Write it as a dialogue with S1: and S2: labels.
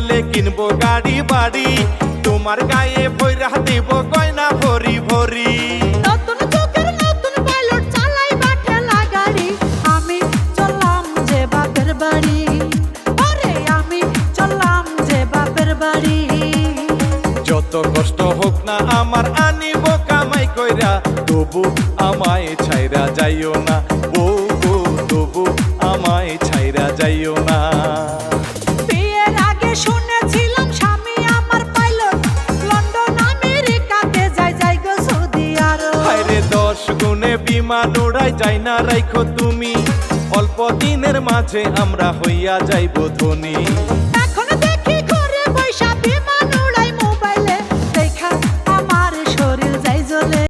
S1: গেলে কিনবো গাড়ি বাড়ি, তোমার গায়ে ভইরা দিব গয়না ভরি ভরি।
S2: নতুন যুগের নতুন পাইলট চালাইবা ঠেলা গাড়ি, আমি চললাম যে বাপের বাড়ি, ওরে আমি চললাম যে বাপের বাড়ি।
S1: যত কষ্ট হোক না আমার আনিব কামাই কইরা, তবু আমায় ছাইরা যাইও না বউ গো, তবু আমায় ছাইরা যাইও না।
S2: বিয়ের আগে শুনেছিলাম স্বামী আমার পাইলট, লন্ডন আমেরিকাতে যাই গো সৌদি আরব।
S1: হায়রে 10 গুণে বিমান উড়াই যাই না রাইখো তুমি, অল্প দিনের মাঝে আমরা হইয়া যাইব ধনী।